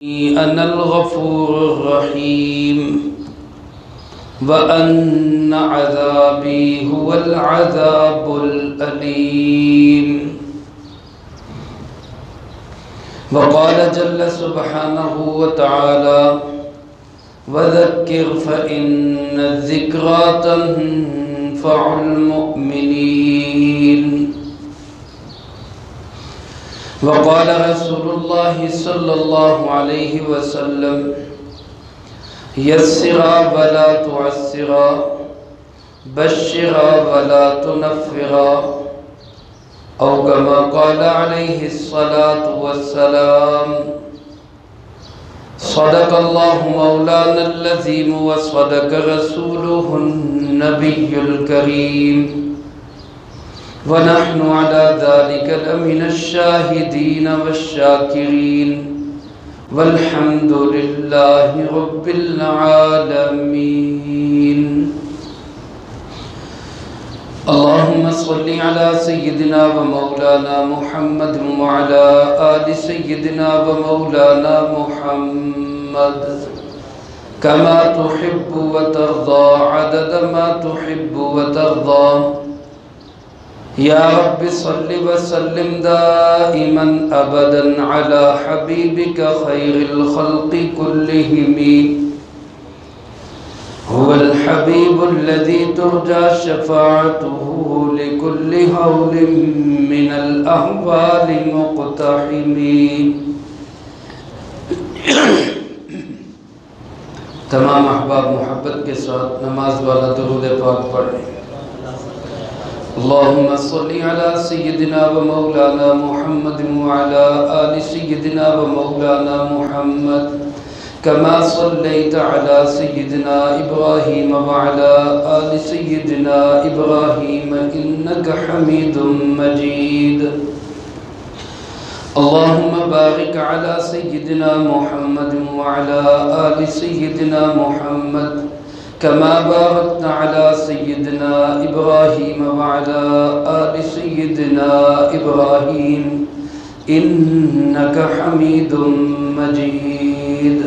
أنا الغفور الرحيم وأن عذابي هو العذاب الأليم. وقال جل سبحانه وتعالى: وذكر فإن الذكرى تنفع المؤمنين. وقال رسول الله صلى الله عليه وسلم: يسرا ولا تعسرا، بشرا ولا تنفرا، أو كما قال عليه الصلاة والسلام. صدق الله مولانا العظيم وصدق رسوله النبي الكريم، ونحن على ذلك لمن الشاهدين والشاكرين، والحمد لله رب العالمين. اللهم صل على سيدنا ومولانا محمد وعلى آل سيدنا ومولانا محمد كما تحب وترضى عدد ما تحب وترضى. يا رب صل وسلم دائما أبدا على حبيبك خير الخلق كلهم. هو الحبيب الذي ترجى شفاعته لكل هول من الأهوال مقتحم. تمام احباب محبت کے ساتھ نماز والا درود پاک پڑھیں. اللهم صل على سيدنا ومولانا محمد وعلى آل سيدنا ومولانا محمد كما صليت على سيدنا إبراهيم وعلى آل سيدنا إبراهيم إنك حميد مجيد. اللهم بارك على سيدنا محمد وعلى آل سيدنا محمد كما باركت على سيدنا إبراهيم وعلى آل سيدنا إبراهيم إنك حميد مجيد.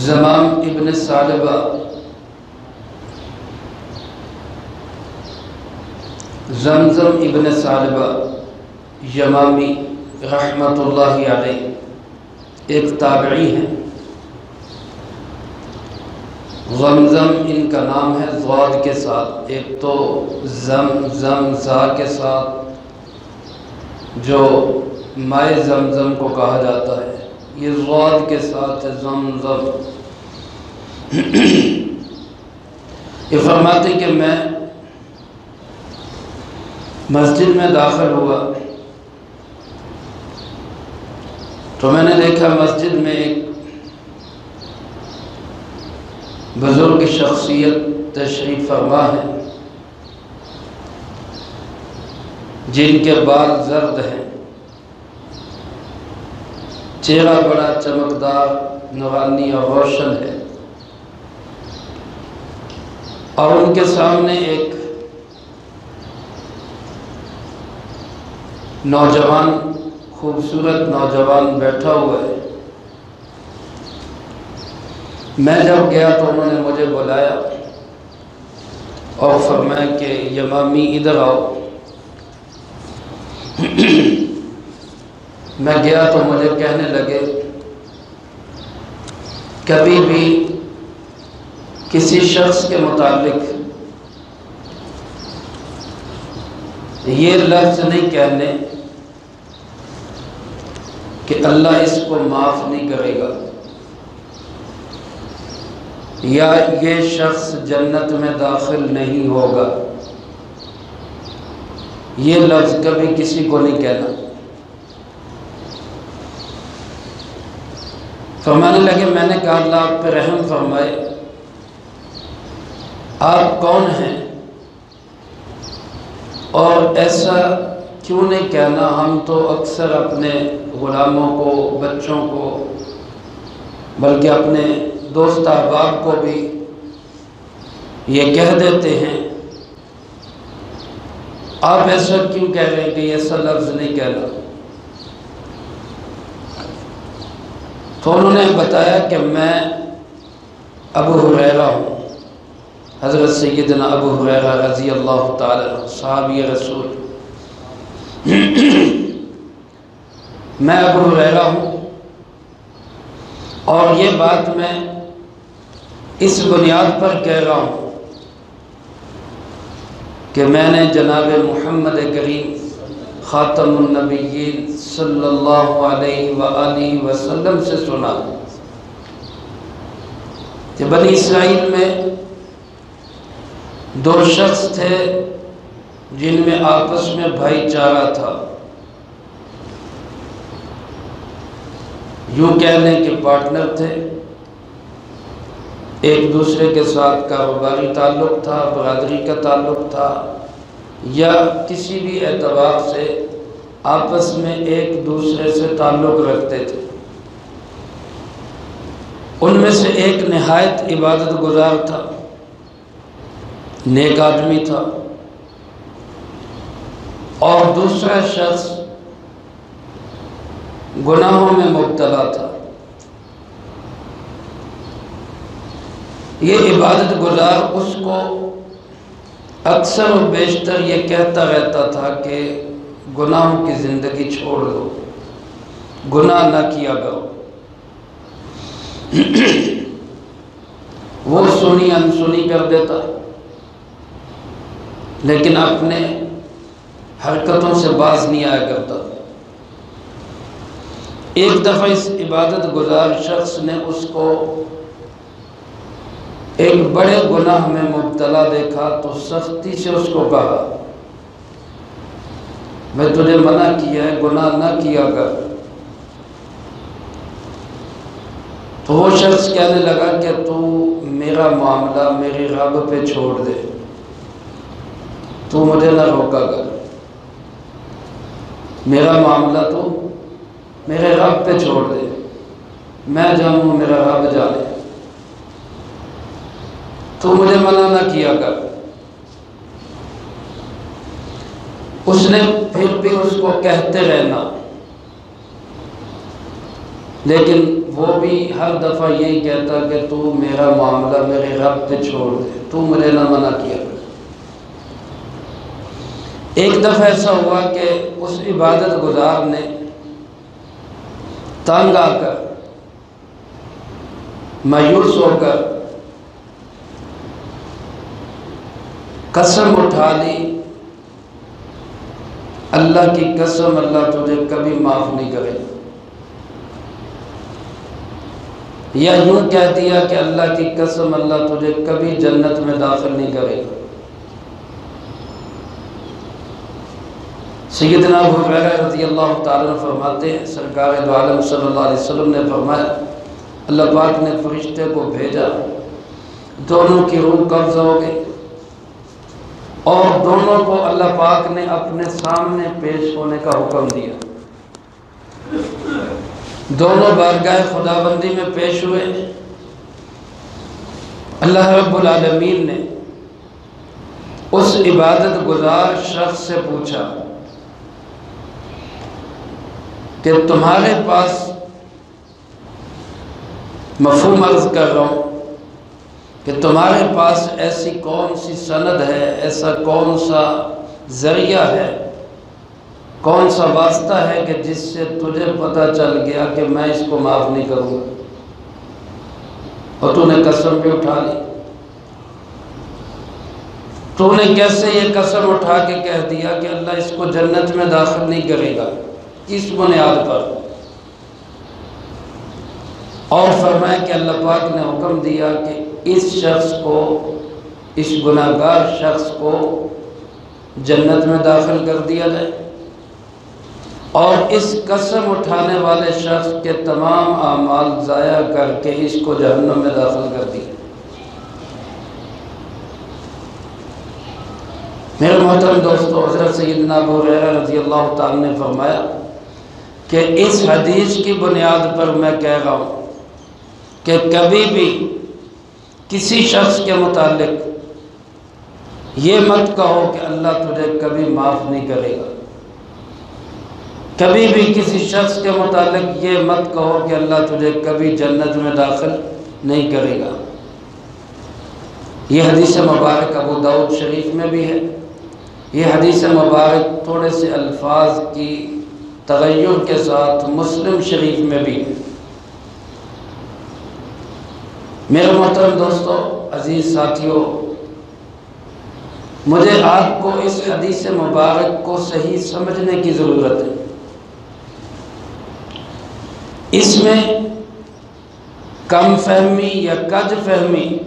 زمام ابن ثعلبہ زمزم ابن ثعلبہ یمامی رحمت اللہ علیہ ایک تابعی ہیں. زمزم ان کا نام ہے ضاد کے ساتھ، ایک تو زم زا کے ساتھ جو مائے زمزم کو کہا جاتا ہے، یہ ضاد کے ساتھ ہے زمزم. یہ فرماتے کہ میں مسجد میں داخل ہوا تو میں نے دیکھا مسجد میں ایک بزرگ شخصیت تشریف فرما ہے جن کے بال زرد ہیں، چہرہ بڑا چمکدار، نورانی اور روشن ہے، اور ان کے سامنے ایک نوجوان، خوبصورت نوجوان بیٹھا ہوا ہے. میں جب گیا تو انہوں نے مجھے بلایا اور فرمایا کہ یمامی ادھر آؤ. میں گیا تو مجھے کہنے لگے کبھی بھی کسی شخص کے متعلق یہ لفظ نہیں کہنے کہ اللہ اس کو معاف نہیں کرے گا یا یہ شخص جنت میں داخل نہیں ہوگا. یہ لفظ کبھی کسی کو نہیں کہنا. فرمانے لگے، میں نے کہا اللہ آپ پہ رحم فرمائے، آپ کون ہیں اور ایسا کیوں نہیں کہنا؟ ہم تو اکثر اپنے غلاموں کو، بچوں کو، بلکہ اپنے دوست احباب کو بھی یہ کہہ دیتے ہیں آپ ایسا کیوں کہہ رہے ہیں کہ ایسا لفظ نہیں کہنا؟ تو انہوں نے بتایا کہ میں ابو ہریرہ ہوں، حضرت سیدنا ابو ہریرہ رضی اللہ تعالی عنہ صحابی رسول، میں ابو ہریرہ ہوں، اور یہ بات میں اس بنیاد پر کہہ رہا ہوں کہ میں نے جناب محمد کریم خاتم النبیین صلی اللہ علیہ وآلہ وسلم سے سنا کہ بنی اسرائیل میں دو شخص تھے جن میں آپس میں بھائی چارہ تھا، یوں کہہ لیں کہ پارٹنر تھے، ایک دوسرے کے ساتھ کاروباری تعلق تھا، برادری کا تعلق تھا، یا کسی بھی اعتبار سے آپس میں ایک دوسرے سے تعلق رکھتے تھے۔ ان میں سے ایک نہایت عبادت گزار تھا، نیک آدمی تھا، اور دوسرا شخص گناہوں میں مبتلا تھا۔ یہ عبادت گزار اس کو اکثر و بیشتر یہ کہتا رہتا تھا کہ گناہوں کی زندگی چھوڑ دو، گناہ نہ کیا کرو۔ وہ سنی انسنی کر دیتا، لیکن اپنے حرکتوں سے باز نہیں آیا کرتا۔ ایک دفعہ اس عبادت گزار شخص نے اس کو ایک بڑے گناہ میں مبتلا دیکھا تو سختی سے اس کو کہا، میں تجھے منع کیا ہے گناہ نہ کیا کر۔ تو وہ شخص کہنے لگا کہ تو میرا معاملہ میرے رب پہ چھوڑ دے، تو مجھے نہ روکا کر، میرا معاملہ تو میرے رب پہ چھوڑ دے، میں جانوں میرا رب جانے، تو مجھے منع نہ کیا کر۔ اس نے پھر بھی اس کو کہتے رہنا، لیکن وہ بھی ہر دفعہ یہی کہتا کہ تو میرا معاملہ میرے رب پہ چھوڑ دے، تو مجھے نہ منع کیا کر۔ ایک دفعہ ایسا ہوا کہ اس عبادت گزار نے تنگ آ کر، مایوس ہو کر قسم اٹھا لی، اللہ کی قسم اللہ تجھے کبھی معاف نہیں کرے، یا یوں کہہ دیا کہ اللہ کی قسم اللہ تجھے کبھی جنت میں داخل نہیں کرے گا۔ سیدنا ابو ہریرہ رضی اللہ تعالیٰ عنہ فرماتے ہیں، سرکار دو عالم صلی اللہ علیہ وسلم نے فرمایا، اللہ پاک نے فرشتے کو بھیجا، دونوں کی روح قبض ہو گئی، اور دونوں کو اللہ پاک نے اپنے سامنے پیش ہونے کا حکم دیا۔ دونوں بارگاہ خداوندی میں پیش ہوئے۔ اللہ رب العالمین نے اس عبادت گزار شخص سے پوچھا کہ تمہارے پاس، مفہوم عرض کر رہا ہوں کہ تمہارے پاس ایسی کون سی سند ہے، ایسا کون سا ذریعہ ہے، کون سا واسطہ ہے کہ جس سے تجھے پتہ چل گیا کہ میں اس کو معاف نہیں کروں گا، اور تو نے قسم بھی اٹھا لی؟ تو نے کیسے یہ قسم اٹھا کے کہہ دیا کہ اللہ اس کو جنت میں داخل نہیں کرے گا؟ کس بنیاد پر؟ اور فرمایا کہ اللہ پاک نے حکم دیا کہ اس شخص کو، اس گناہگار شخص کو جنت میں داخل کر دیا جائے، اور اس قسم اٹھانے والے شخص کے تمام اعمال ضائع کر کے اس کو جہنم میں داخل کر دیا۔ میرے محترم دوستو، حضرت سیدنا ابو ہریرہ رضی اللہ تعالیٰ نے فرمایا کہ اس حدیث کی بنیاد پر میں کہہ رہا ہوں کہ کبھی بھی کسی شخص کے متعلق یہ مت کہو کہ اللہ تجھے کبھی معاف نہیں کرے گا، کبھی بھی کسی شخص کے متعلق یہ مت کہو کہ اللہ تجھے کبھی جنت میں داخل نہیں کرے گا۔ یہ حدیث مبارک ابو داؤد شریف میں بھی ہے، یہ حدیث مبارک تھوڑے سے الفاظ کی تغیر کے ساتھ مسلم شریف میں بھی ہے۔ میرے محترم دوستو، عزیز ساتھیوں، مجھے آپ کو اس حدیث مبارک کو صحیح سمجھنے کی ضرورت ہے۔ اس میں کم فہمی یا کج فہمی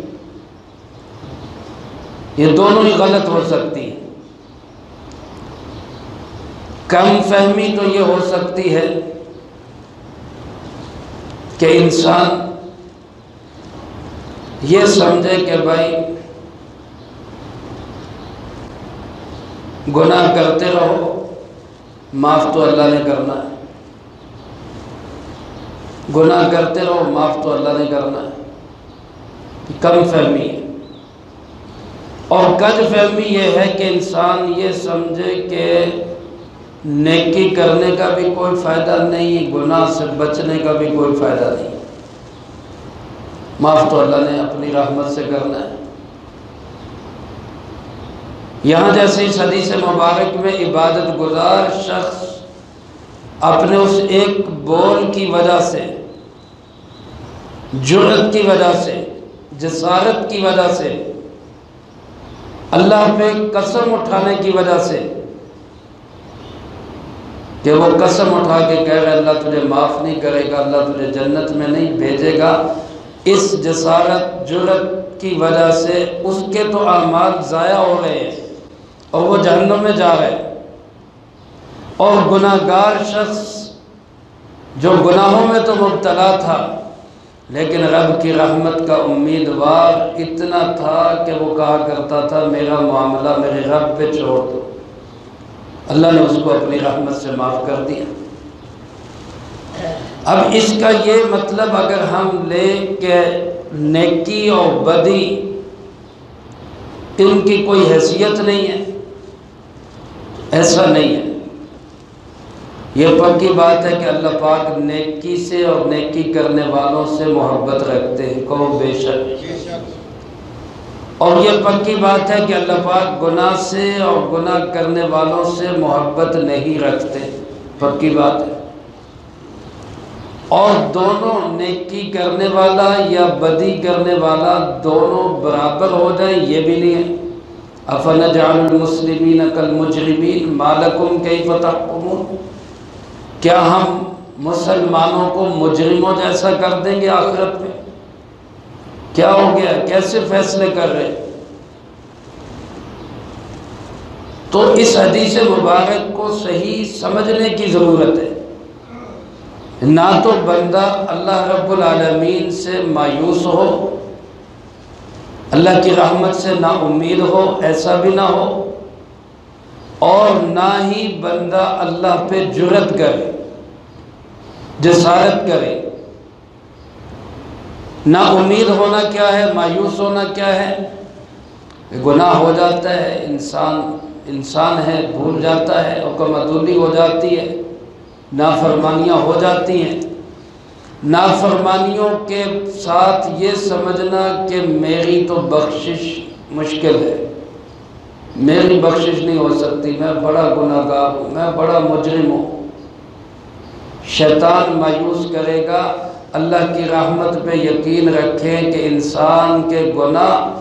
یہ دونوں ہی غلط ہو سکتی ہے۔ کم فہمی تو یہ ہو سکتی ہے کہ انسان یہ سمجھے کہ بھائی گناہ کرتے رہو، معاف تو اللہ نے کرنا ہے، گناہ کرتے رہو، معاف تو اللہ نے کرنا ہے۔ کم فہمی ہے۔ اور کج فہمی یہ ہے کہ انسان یہ سمجھے کہ نیکی کرنے کا بھی کوئی فائدہ نہیں، گناہ سے بچنے کا بھی کوئی فائدہ نہیں، معاف تو اللہ نے اپنی رحمت سے کرنا ہے۔ یہاں جیسے اس حدیث مبارک میں عبادت گزار شخص اپنے اس ایک بول کی وجہ سے، جرأت کی وجہ سے، جسارت کی وجہ سے، اللہ پہ قسم اٹھانے کی وجہ سے کہ وہ قسم اٹھا کے کہہ رہے اللہ تجھے معاف نہیں کرے گا، اللہ تجھے جنت میں نہیں بھیجے گا، اس جسارت جرأت کی وجہ سے اس کے تو اعمال ضائع ہو رہے ہیں اور وہ جہنم میں جا رہے ہیں۔ اور گناہگار شخص جو گناہوں میں تو مبتلا تھا لیکن رب کی رحمت کا امیدوار اتنا تھا کہ وہ کہا کرتا تھا میرا معاملہ میرے رب پہ چھوڑ دو، اللہ نے اس کو اپنی رحمت سے معاف کر دیا۔ اب اس کا یہ مطلب اگر ہم لے کہ نیکی اور بدی ان کی کوئی حیثیت نہیں ہے، ایسا نہیں ہے۔ یہ پکی بات ہے کہ اللہ پاک نیکی سے اور نیکی کرنے والوں سے محبت رکھتے ہیں، کہو بے شک۔ اور یہ پکی بات ہے کہ اللہ پاک گناہ سے اور گناہ کرنے والوں سے محبت نہیں رکھتے، پکی بات ہے۔ اور دونوں نیکی کرنے والا یا بدی کرنے والا دونوں برابر ہو جائیں یہ بھی نہیں ہے۔ أَفَنَجْعَلُ الْمُسْلِمِينَ كَالْمُجْرِمِينَ مَا لَكُمْ كَيْفَ تَحْكُمُونَ، کیا ہم مسلمانوں کو مجرموں جیسا کر دیں گے آخرت میں؟ کیا ہو گیا؟ کیسے فیصلے کر رہے؟ تو اس حدیث مبارک کو صحیح سمجھنے کی ضرورت ہے۔ نہ تو بندہ اللہ رب العالمین سے مایوس ہو، اللہ کی رحمت سے نا امید ہو، ایسا بھی نہ ہو، اور نہ ہی بندہ اللہ پہ جرأت کرے، جسارت کرے۔ نا امید ہونا کیا ہے، مایوس ہونا کیا ہے؟ گناہ ہو جاتا ہے، انسان ہے، بھول جاتا ہے، حکم عدولی ہو جاتی ہے، نافرمانیاں ہو جاتی ہیں۔ نافرمانیوں کے ساتھ یہ سمجھنا کہ میری تو بخشش مشکل ہے، میری بخشش نہیں ہو سکتی، میں بڑا گناہگار ہوں، میں بڑا مجرم ہوں۔ شیطان مایوس کرے گا۔ اللہ کی رحمت پہ یقین رکھیں کہ انسان کے گناہ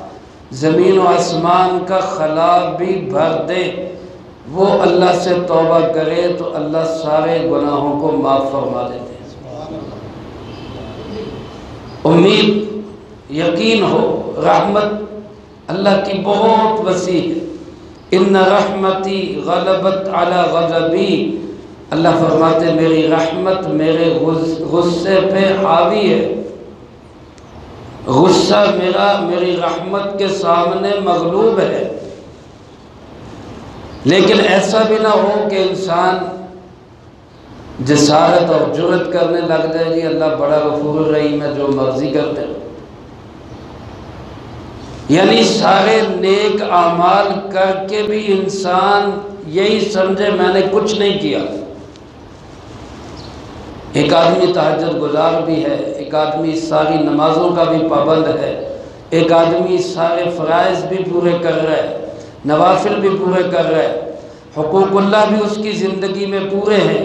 زمین و آسمان کا خلا بھی بھر دے، وہ اللہ سے توبہ کرے تو اللہ سارے گناہوں کو معاف فرما دیتے ہیں۔ امید یقین ہو، رحمت اللہ کی بہت وسیع ہے۔ ان رحمتی غلبت علی غضبی، اللہ فرماتے میری رحمت میرے غصے پہ حاوی ہے، غصہ میری رحمت کے سامنے مغلوب ہے۔ لیکن ایسا بھی نہ ہو کہ انسان جسارت اور جرأت کرنے لگ جائے جی اللہ بڑا غفور الرحیم ہے، جو مرضی کرتے ہو۔ یعنی سارے نیک اعمال کر کے بھی انسان یہی سمجھے میں نے کچھ نہیں کیا۔ ایک آدمی تہجد گزار بھی ہے، ایک آدمی ساری نمازوں کا بھی پابند ہے، ایک آدمی سارے فرائض بھی پورے کر رہا ہے، نوافل بھی پورے کر رہا ہے، حقوق اللہ بھی اس کی زندگی میں پورے ہیں،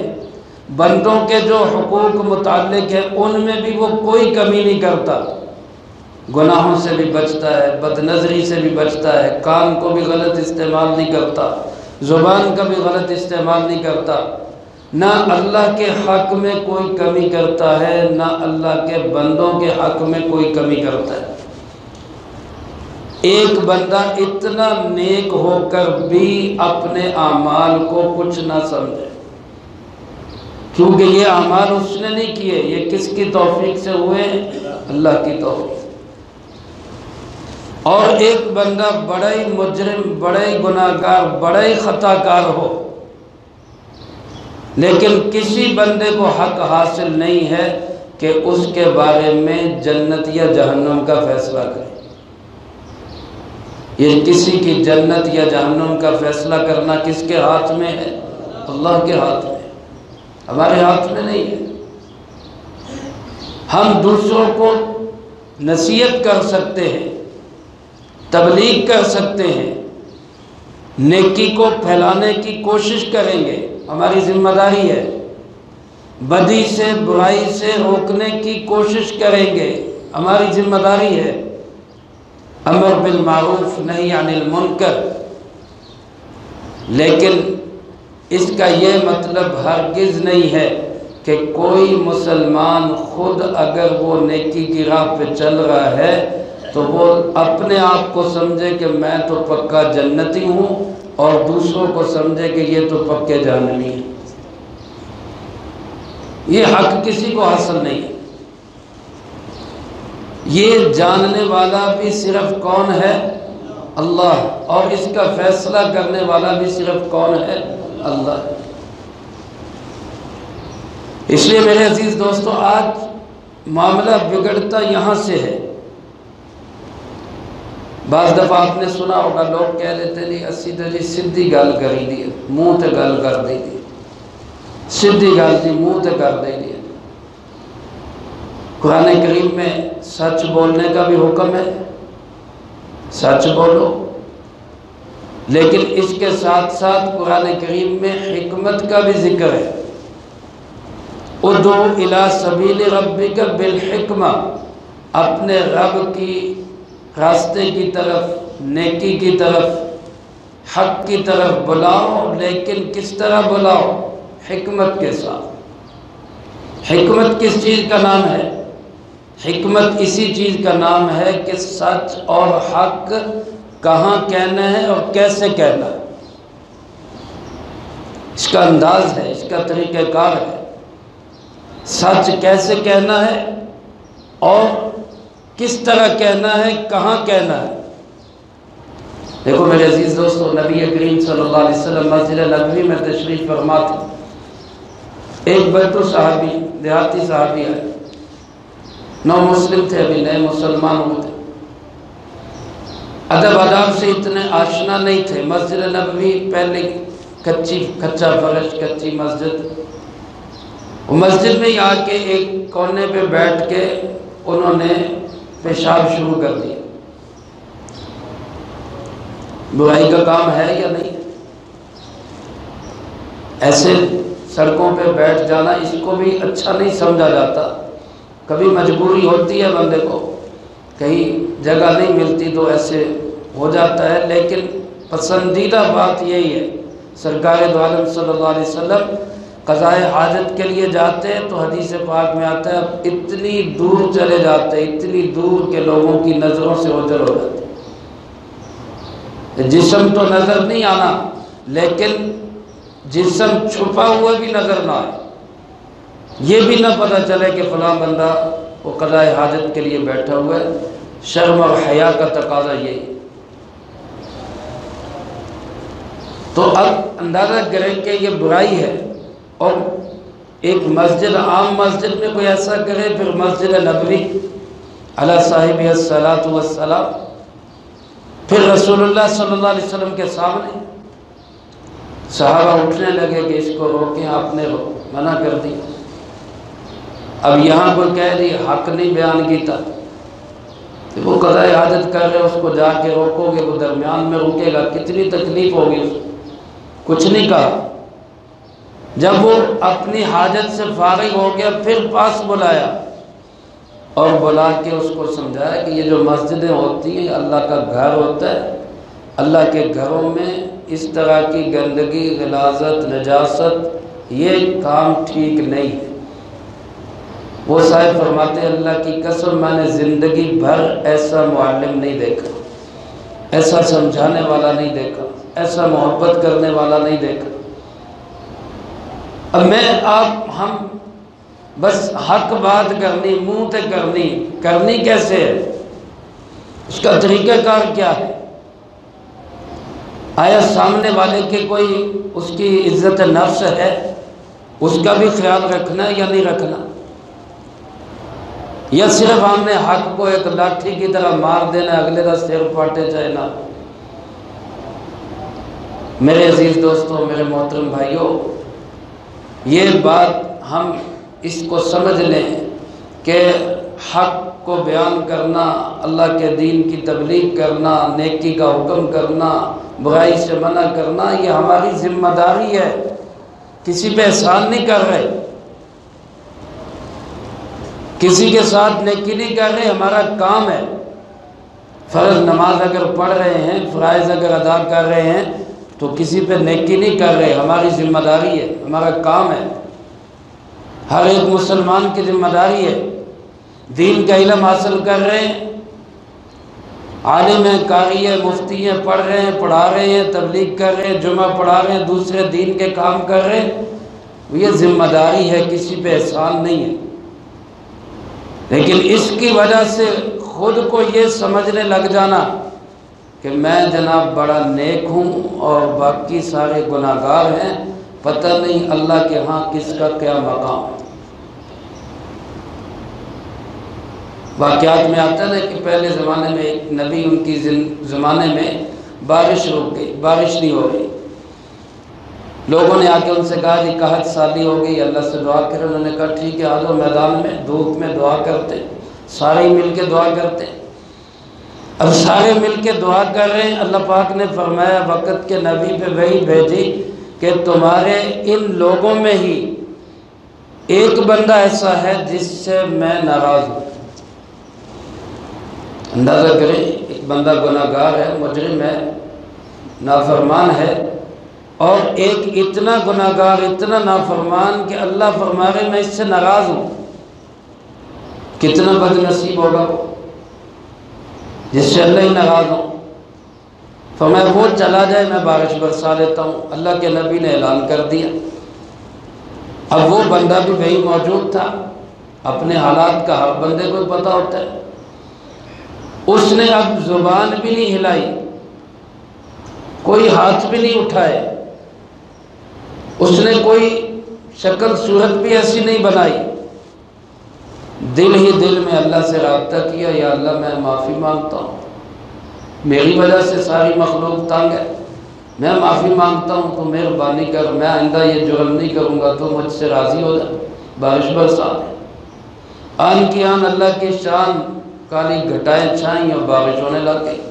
بندوں کے جو حقوق متعلق ہیں ان میں بھی وہ کوئی کمی نہیں کرتا، گناہوں سے بھی بچتا ہے، بد نظری سے بھی بچتا ہے، کان کو بھی غلط استعمال نہیں کرتا، زبان کا بھی غلط استعمال نہیں کرتا، نہ اللہ کے حق میں کوئی کمی کرتا ہے، نہ اللہ کے بندوں کے حق میں کوئی کمی کرتا ہے۔ ایک بندہ اتنا نیک ہو کر بھی اپنے اعمال کو کچھ نہ سمجھے، کیونکہ یہ اعمال اس نے نہیں کیے، یہ کس کی توفیق سے ہوئے؟ اللہ کی توفیق۔ اور ایک بندہ بڑا ہی مجرم، بڑا ہی گناہگار، بڑا ہی خطا کار ہو، لیکن کسی بندے کو حق حاصل نہیں ہے کہ اس کے بارے میں جنت یا جہنم کا فیصلہ کرے۔ یہ کسی کی جنت یا جہنم کا فیصلہ کرنا کس کے ہاتھ میں ہے؟ اللہ کے ہاتھ میں، ہمارے ہاتھ میں نہیں ہے۔ ہم دوسروں کو نصیحت کر سکتے ہیں، تبلیغ کر سکتے ہیں، نیکی کو پھیلانے کی کوشش کریں گے، ہماری ذمہ داری ہے، بدی سے برائی سے روکنے کی کوشش کریں گے، ہماری ذمہ داری ہے، امر بالمعروف نہی عن المنکر۔ لیکن اس کا یہ مطلب ہرگز نہیں ہے کہ کوئی مسلمان خود اگر وہ نیکی کی راہ پہ چل رہا ہے تو وہ اپنے آپ کو سمجھے کہ میں تو پکا جنتی ہوں اور دوسروں کو سمجھے کہ یہ تو پکے جہنمی ہیں۔ یہ حق کسی کو حاصل نہیں ہے۔ یہ جاننے والا بھی صرف کون ہے؟ اللہ، اور اس کا فیصلہ کرنے والا بھی صرف کون ہے؟ اللہ۔ اس لیے میرے عزیز دوستو، آج معاملہ بگڑتا یہاں سے ہے۔ بعض دفعہ آپ نے سنا ہوگا لوگ کہہ دیتے نہیں اسی جی سدھی گل کری دی، منہ تے گل کر دی، سدھی گل دی منہ تے کر دی۔ قرآن کریم میں سچ بولنے کا بھی حکم ہے، سچ بولو، لیکن اس کے ساتھ ساتھ قرآن کریم میں حکمت کا بھی ذکر ہے۔ ادعو الی سبیل ربک بالحکمہ، اپنے رب کی راستے کی طرف، نیکی کی طرف، حق کی طرف بلاؤ، لیکن کس طرح بلاؤ؟ حکمت کے ساتھ۔ حکمت کس چیز کا نام ہے؟ حکمت اسی چیز کا نام ہے کہ سچ اور حق کہاں کہنا ہے اور کیسے کہنا ہے، اس کا انداز ہے، اس کا طریقہ کار ہے، سچ کیسے کہنا ہے اور کس طرح کہنا ہے، کہاں کہنا ہے۔ دیکھو میرے عزیز دوستو، نبی کریم صلی اللہ علیہ وسلم مسجد نبوی میں تشریف فرما تھے، ایک بدو صحابی، دیہاتی صحابی ہے، نو مسلم تھے، ابھی نئے مسلمان ہوئے تھے، ادب آداب سے اتنے آشنا نہیں تھے۔ مسجد نبوی پہلے کچا فرش، کچی مسجد، مسجد میں ہی آ کے ایک کونے پہ بیٹھ کے انہوں نے پیشاب شروع کر دیا۔ برائی کا کام ہے یا نہیں؟ ایسے سڑکوں پہ بیٹھ جانا اس کو بھی اچھا نہیں سمجھا جاتا، کبھی مجبوری ہوتی ہے بندے کو، کہیں جگہ نہیں ملتی تو ایسے ہو جاتا ہے، لیکن پسندیدہ بات یہی ہے، سرکار دو عالم صلی اللہ علیہ وسلم قضائے حاجت کے لیے جاتے ہیں تو حدیث پاک میں آتا ہے اب اتنی دور چلے جاتے ہیں، اتنی دور کے لوگوں کی نظروں سے اوجھل ہو جاتے ہیں۔ جسم تو نظر نہیں آنا، لیکن جسم چھپا ہوا بھی نظر نہ آئے، یہ بھی نہ پتہ چلے کہ فلاں بندہ وہ قضائے حاجت کے لیے بیٹھا ہوا ہے۔ شرم اور حیا کا تقاضا یہی۔ تو اب اندازہ کریں کہ یہ برائی ہے، اور ایک مسجد، عام مسجد میں کوئی ایسا کرے، پھر مسجد نبوی علی صاحب الصلاۃ والسلام، پھر رسول اللہ صلی اللہ علیہ وسلم کے سامنے صحابہ اٹھنے لگے کہ اس کو روکیں، آپ نے منع کر دیا۔ اب یہاں کوئی کہہ دی حق نہیں بیان کیتا، وہ قضاء حاجت کر رہے، اس کو جا کے روکو گے، وہ درمیان میں رکے گا، کتنی تکلیف ہوگی اس کو، کچھ نہیں کہا۔ جب وہ اپنی حاجت سے فارغ ہو گیا پھر پاس بلایا اور بلا کے اس کو سمجھایا کہ یہ جو مسجدیں ہوتی ہیں اللہ کا گھر ہوتا ہے، اللہ کے گھروں میں اس طرح کی گندگی، غلاظت، نجاست، یہ کام ٹھیک نہیں ہے۔ وہ صاحب فرماتے ہیں اللہ کی قسم میں نے زندگی بھر ایسا معلم نہیں دیکھا، ایسا سمجھانے والا نہیں دیکھا، ایسا محبت کرنے والا نہیں دیکھا۔ اب ہم بس حق بات کرنی، منہ تے کرنی کیسے ہے، اس کا طریقہ کار کیا ہے؟ آیا سامنے والے کے کوئی اس کی عزت نفس ہے، اس کا بھی خیال رکھنا ہے یا نہیں رکھنا؟ یا صرف ہم نے حق کو ایک لاٹھی کی طرح مار دینا، اگلے کا سر پھاٹے جائے نہ؟ میرے عزیز دوستوں، میرے محترم بھائیوں، یہ بات ہم اس کو سمجھ لیں کہ حق کو بیان کرنا، اللہ کے دین کی تبلیغ کرنا، نیکی کا حکم کرنا، برائی سے منع کرنا، یہ ہماری ذمہ داری ہے، کسی پہ احسان نہیں کر رہے، کسی کے ساتھ نیکی نہیں کر رہے، ہمارا کام ہے۔ فرض نماز اگر پڑھ رہے ہیں، فرائض اگر ادا کر رہے ہیں تو کسی پہ نیکی نہیں کر رہے، ہماری ذمہ داری ہے، ہمارا کام ہے، ہر ایک مسلمان کی ذمہ داری ہے۔ دین کا علم حاصل کر رہے ہیں، عالم ہیں، قاری ہیں، مفتی ہیں، پڑھ رہے ہیں، پڑھا رہے ہیں، تبلیغ کر رہے ہیں، جمعہ پڑھا رہے ہیں، دوسرے دین کے کام کر رہے ہیں، یہ ذمہ داری ہے، کسی پہ احسان نہیں ہے۔ لیکن اس کی وجہ سے خود کو یہ سمجھنے لگ جانا کہ میں جناب بڑا نیک ہوں اور باقی سارے گناہگار ہیں، پتہ نہیں اللہ کے ہاں کس کا کیا مقام ہے۔ واقعات میں آتا ہے کہ پہلے زمانے میں ایک نبی، ان کی زمانے میں بارش رک گئی، بارش نہیں ہو گئی، لوگوں نے آ کے ان سے کہا کہ قحط سالی ہو گئی، اللہ سے دعا کرے۔ انہوں نے کہا ٹھیک ہے، آ جاؤ میدان میں، دھوپ میں دعا کرتے، سارے ہی مل کے دعا کرتے۔ اب سارے مل کے دعا کر رہے ہیں، اللہ پاک نے فرمایا وقت کے نبی پہ وہی بھیجی کہ تمہارے ان لوگوں میں ہی ایک بندہ ایسا ہے جس سے میں ناراض ہوں۔ اندازہ کریں، ایک بندہ گناہگار ہے، مجرم ہے، نافرمان ہے، اور ایک اتنا گناہگار، اتنا نافرمان کہ اللہ فرما رہے میں اس سے ناراض ہوں۔ کتنا بد نصیب ہوگا وہ جس سے اللہ ہی ناراض ہوں۔ فرمایا وہ چلا جائے، میں بارش برسا لیتا ہوں۔ اللہ کے نبی نے اعلان کر دیا۔ اب وہ بندہ بھی وہی موجود تھا، اپنے حالات کا ہر بندے کو پتہ ہوتا ہے۔ اس نے اب زبان بھی نہیں ہلائی، کوئی ہاتھ بھی نہیں اٹھائے، اس نے کوئی شکل صورت بھی ایسی نہیں بنائی، دل ہی دل میں اللہ سے رابطہ کیا، یا اللہ میں معافی مانگتا ہوں، میری وجہ سے ساری مخلوق تنگ ہے، میں معافی مانگتا ہوں، تو مہربانی کر، میں آئندہ یہ جرم نہیں کروں گا، تو مجھ سے راضی ہو جا، بارش برسا دے۔ آن کی آن اللہ کی شان، کالی گھٹائیں چھائیں اور بارش ہونے لگ گئی،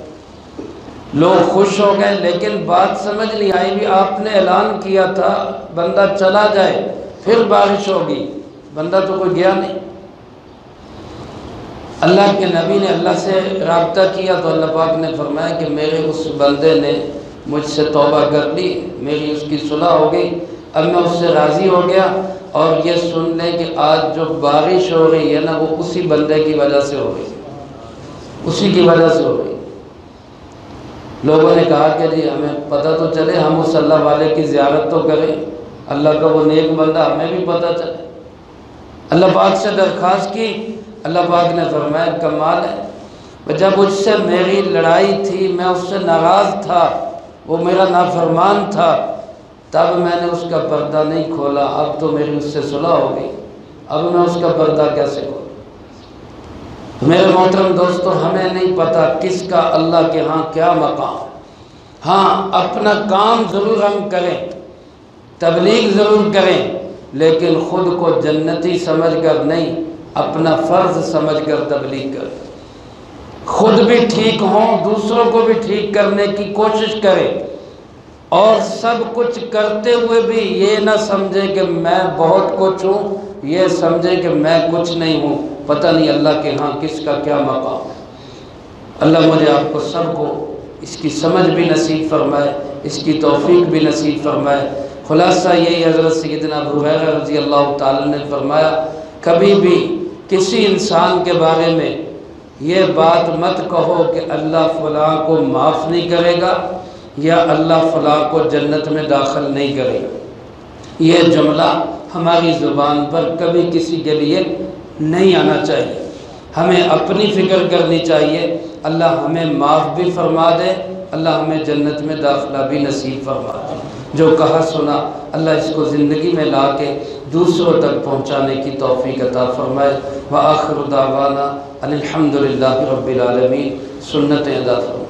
لوگ خوش ہو گئے۔ لیکن بات سمجھ نہیں آئی، بھی آپ نے اعلان کیا تھا بندہ چلا جائے پھر بارش ہوگی، بندہ تو کوئی گیا نہیں۔ اللہ کے نبی نے اللہ سے رابطہ کیا تو اللہ پاک نے فرمایا کہ میرے اس بندے نے مجھ سے توبہ کر لی، میری اس کی صلح ہو گئی، اب میں اس سے راضی ہو گیا۔ اور یہ سن لیں کہ آج جو بارش ہو رہی ہے نا، وہ اسی بندے کی وجہ سے ہو رہی ہے، اسی کی وجہ سے ہو رہی ہے۔ لوگوں نے کہا کہ جی ہمیں پتہ تو چلے، ہم اس اللہ والے کی زیارت تو کریں، اللہ کا وہ نیک بندہ ہمیں بھی پتہ چلے۔ اللہ پاک سے درخواست کی، اللہ پاک نے فرمایا کمال ہے، جب اس سے میری لڑائی تھی، میں اس سے ناراض تھا، وہ میرا نافرمان تھا، تب میں نے اس کا پردہ نہیں کھولا، اب تو میری اس سے صلح ہو گئی، اب میں اس کا پردہ کیسے کھولوں؟ میرے محترم دوستو، ہمیں نہیں پتا کس کا اللہ کے ہاں کیا مقام۔ ہاں، اپنا کام ضرور ہم کریں، تبلیغ ضرور کریں، لیکن خود کو جنتی سمجھ کر نہیں، اپنا فرض سمجھ کر تبلیغ کریں۔ خود بھی ٹھیک ہوں، دوسروں کو بھی ٹھیک کرنے کی کوشش کریں، اور سب کچھ کرتے ہوئے بھی یہ نہ سمجھے کہ میں بہت کچھ ہوں، یہ سمجھے کہ میں کچھ نہیں ہوں، پتہ نہیں اللہ کے ہاں کس کا کیا مقام ہے۔ اللہ مجھے آپ کو سب کو اس کی سمجھ بھی نصیب فرمائے، اس کی توفیق بھی نصیب فرمائے۔ خلاصہ یہی حضرت سیدنا ابو ہریرہ رضی اللہ تعالیٰ نے فرمایا، کبھی بھی کسی انسان کے بارے میں یہ بات مت کہو کہ اللہ فلاں کو معاف نہیں کرے گا یا اللہ فلاں کو جنت میں داخل نہیں کرے گا۔ یہ جملہ ہماری زبان پر کبھی کسی کے لیے نہیں آنا چاہیے۔ ہمیں اپنی فکر کرنی چاہیے، اللہ ہمیں معاف بھی فرما دے، اللہ ہمیں جنت میں داخلہ بھی نصیب فرما دے۔ جو کہا سنا اللہ اس کو زندگی میں لا کے دوسروں تک پہنچانے کی توفیق عطا فرمائے۔ وآخر دعوانا الحمدللہ رب العالمین۔ سنتیں ادا فرمائے۔